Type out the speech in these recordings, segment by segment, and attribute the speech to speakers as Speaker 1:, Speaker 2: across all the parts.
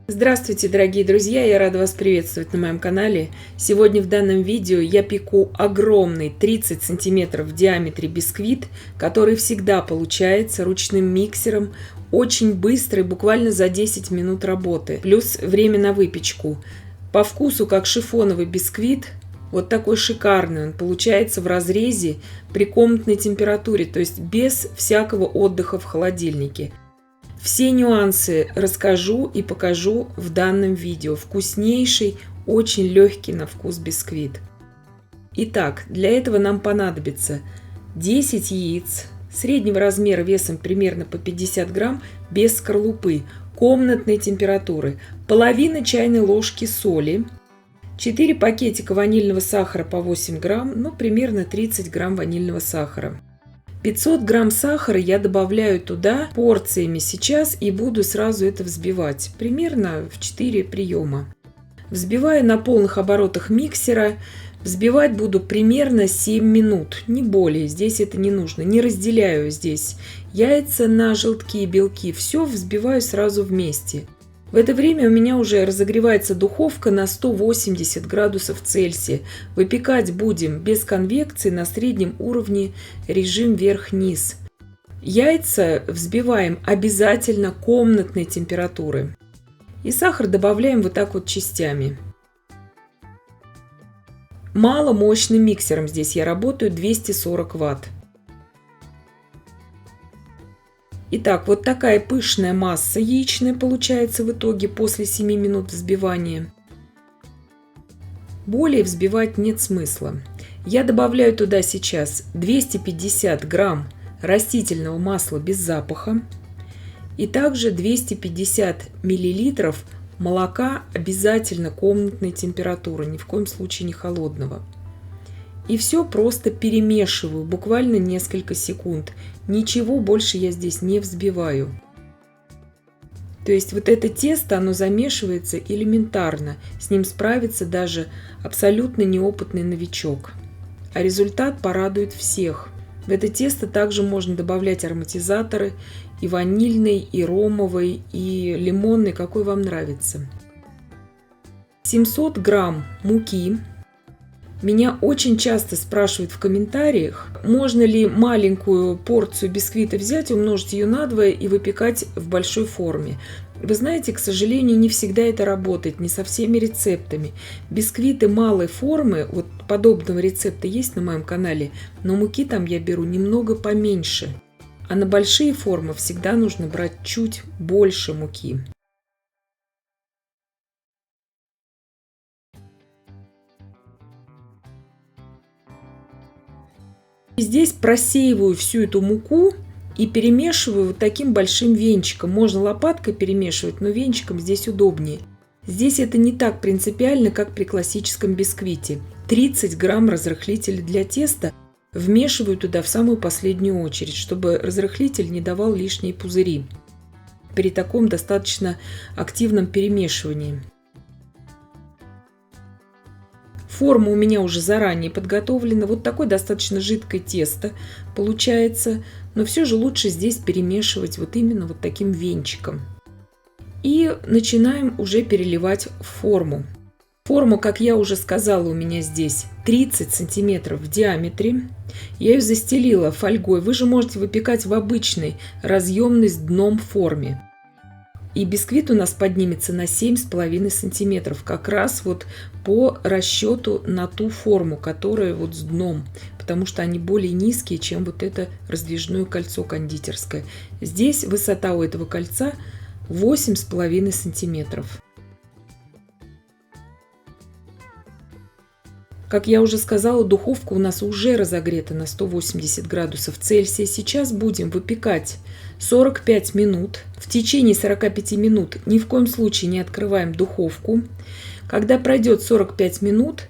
Speaker 1: Здравствуйте, дорогие друзья! Я рада вас приветствовать на моем канале. Сегодня в данном видео я пеку огромный 30 сантиметров в диаметре бисквит, который всегда получается ручным миксером, очень быстрый, буквально за 10 минут работы, плюс время на выпечку. По вкусу как шифоновый бисквит, вот такой шикарный он получается в разрезе при комнатной температуре, то есть без всякого отдыха в холодильнике. Все нюансы расскажу и покажу в данном видео. Вкуснейший, очень легкий на вкус бисквит. Итак, для этого нам понадобится 10 яиц среднего размера весом примерно по 50 грамм без скорлупы, комнатной температуры, половина чайной ложки соли, 4 пакетика ванильного сахара по 8 грамм, примерно 30 грамм ванильного сахара. 500 грамм сахара я добавляю туда порциями сейчас и буду сразу это взбивать, примерно в 4 приема. Взбиваю на полных оборотах миксера, взбивать буду примерно 7 минут, не более, здесь это не нужно, не разделяю здесь яйца на желтки и белки, все взбиваю сразу вместе. В это время у меня уже разогревается духовка на 180 градусов Цельсия. Выпекать будем без конвекции на среднем уровне, режим вверх-вниз. Яйца взбиваем обязательно комнатной температуры. И сахар добавляем вот так вот частями. Маломощным миксером здесь я работаю, 240 Вт. Итак, вот такая пышная масса яичная получается в итоге после 7 минут взбивания. Более взбивать нет смысла. Я добавляю туда сейчас 250 грамм растительного масла без запаха и также 250 миллилитров молока обязательно комнатной температуры, ни в коем случае не холодного. И все просто перемешиваю, буквально несколько секунд. Ничего больше я здесь не взбиваю. То есть вот это тесто, оно замешивается элементарно. С ним справится даже абсолютно неопытный новичок. А результат порадует всех. В это тесто также можно добавлять ароматизаторы, и ванильный, и ромовый, и лимонный, какой вам нравится. 700 грамм муки. Меня очень часто спрашивают в комментариях, можно ли маленькую порцию бисквита взять, умножить ее на 2 и выпекать в большой форме. Вы знаете, к сожалению, не всегда это работает, не со всеми рецептами. Бисквиты малой формы, вот подобного рецепта есть на моем канале, но муки там я беру немного поменьше. А на большие формы всегда нужно брать чуть больше муки. Здесь просеиваю всю эту муку и перемешиваю вот таким большим венчиком. Можно лопаткой перемешивать, но венчиком здесь удобнее. Здесь это не так принципиально, как при классическом бисквите. 30 грамм разрыхлителя для теста вмешиваю туда в самую последнюю очередь, чтобы разрыхлитель не давал лишние пузыри при таком достаточно активном перемешивании. Форма у меня уже заранее подготовлена. Вот такое достаточно жидкое тесто получается. Но все же лучше здесь перемешивать вот именно вот таким венчиком. И начинаем уже переливать в форму. Форма, как я уже сказала, у меня здесь 30 сантиметров в диаметре. Я ее застелила фольгой. Вы же можете выпекать в обычной разъемной с дном форме. И бисквит у нас поднимется на 7,5 сантиметров, как раз вот по расчету на ту форму, которая вот с дном, потому что они более низкие, чем вот это раздвижное кольцо кондитерское. Здесь высота у этого кольца 8,5 сантиметров. Как я уже сказала, духовка у нас уже разогрета на 180 градусов Цельсия. Сейчас будем выпекать 45 минут. В течение 45 минут ни в коем случае не открываем духовку. Когда пройдет 45 минут,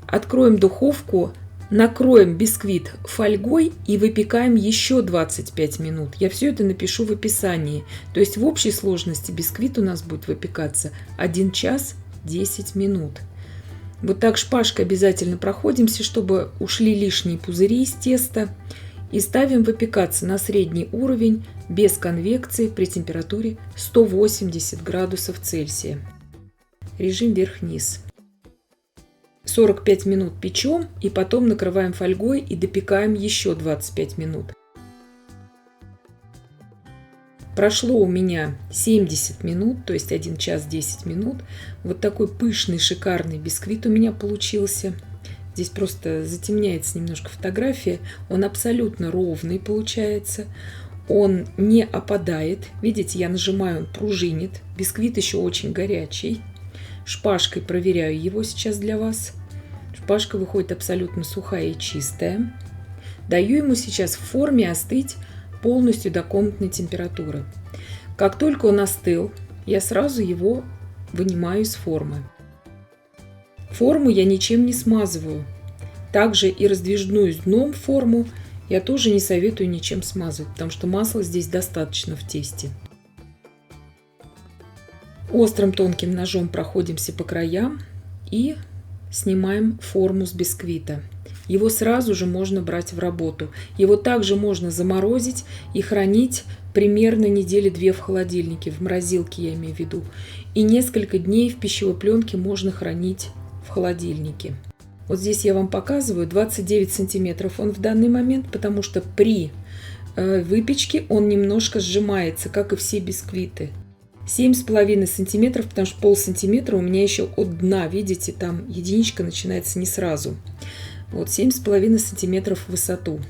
Speaker 1: откроем духовку, накроем бисквит фольгой и выпекаем еще 25 минут. Я все это напишу в описании. То есть в общей сложности бисквит у нас будет выпекаться 1 час 10 минут. Вот так шпажкой обязательно проходимся, чтобы ушли лишние пузыри из теста. И ставим выпекаться на средний уровень без конвекции при температуре 180 градусов Цельсия. Режим вверх-вниз. 45 минут печем и потом накрываем фольгой и допекаем еще 25 минут. Прошло у меня 70 минут, то есть 1 час 10 минут. Вот такой пышный, шикарный бисквит у меня получился. Здесь просто затемняется немножко фотография. Он абсолютно ровный получается. Он не опадает. Видите, я нажимаю, он пружинит. Бисквит еще очень горячий. Шпажкой проверяю его сейчас для вас. Шпажка выходит абсолютно сухая и чистая. Даю ему сейчас в форме остыть полностью до комнатной температуры. Как только он остыл, я сразу его вынимаю из формы. Форму я ничем не смазываю. Также и раздвижную с дном форму я тоже не советую ничем смазывать, потому что масла здесь достаточно в тесте. Острым тонким ножом проходимся по краям и снимаем форму с бисквита. Его сразу же можно брать в работу. Его также можно заморозить и хранить примерно недели 2 в холодильнике, в морозилке я имею в виду. И несколько дней в пищевой пленке можно хранить в холодильнике. Вот здесь я вам показываю 29 сантиметров он в данный момент, потому что при выпечке он немножко сжимается, как и все бисквиты. 7,5 сантиметров, потому что полсантиметра у меня еще от дна, видите, там единичка начинается не сразу. Вот 7,5 сантиметров в высоту.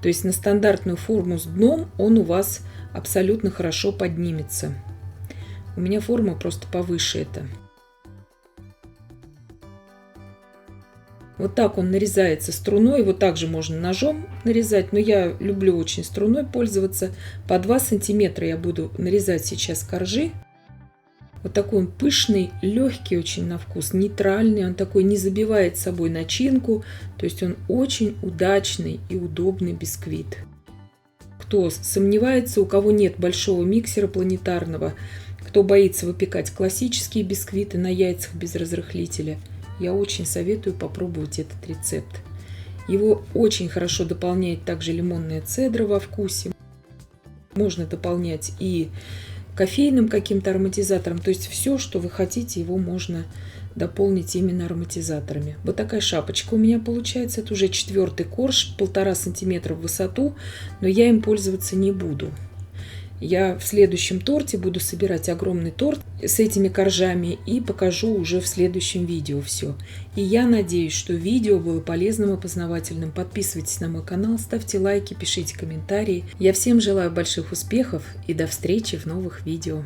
Speaker 1: То есть на стандартную форму с дном он у вас абсолютно хорошо поднимется. У меня форма просто повыше это. Вот так он нарезается струной. Его также можно ножом нарезать, но я люблю очень струной пользоваться. По 2 сантиметра я буду нарезать сейчас коржи. Вот такой он пышный, легкий очень на вкус, нейтральный. Он такой не забивает собой начинку. То есть он очень удачный и удобный бисквит. Кто сомневается, у кого нет большого миксера планетарного, кто боится выпекать классические бисквиты на яйцах без разрыхлителя, я очень советую попробовать этот рецепт. Его очень хорошо дополняет также лимонная цедра во вкусе. Можно дополнять и кофейным каким-то ароматизатором. То есть все, что вы хотите, его можно дополнить именно ароматизаторами. Вот такая шапочка у меня получается. Это уже 4-й корж, 1,5 сантиметра в высоту, но я им пользоваться не буду. Я в следующем торте буду собирать огромный торт с этими коржами и покажу уже в следующем видео все. И я надеюсь, что видео было полезным и познавательным. Подписывайтесь на мой канал, ставьте лайки, пишите комментарии. Я всем желаю больших успехов и до встречи в новых видео.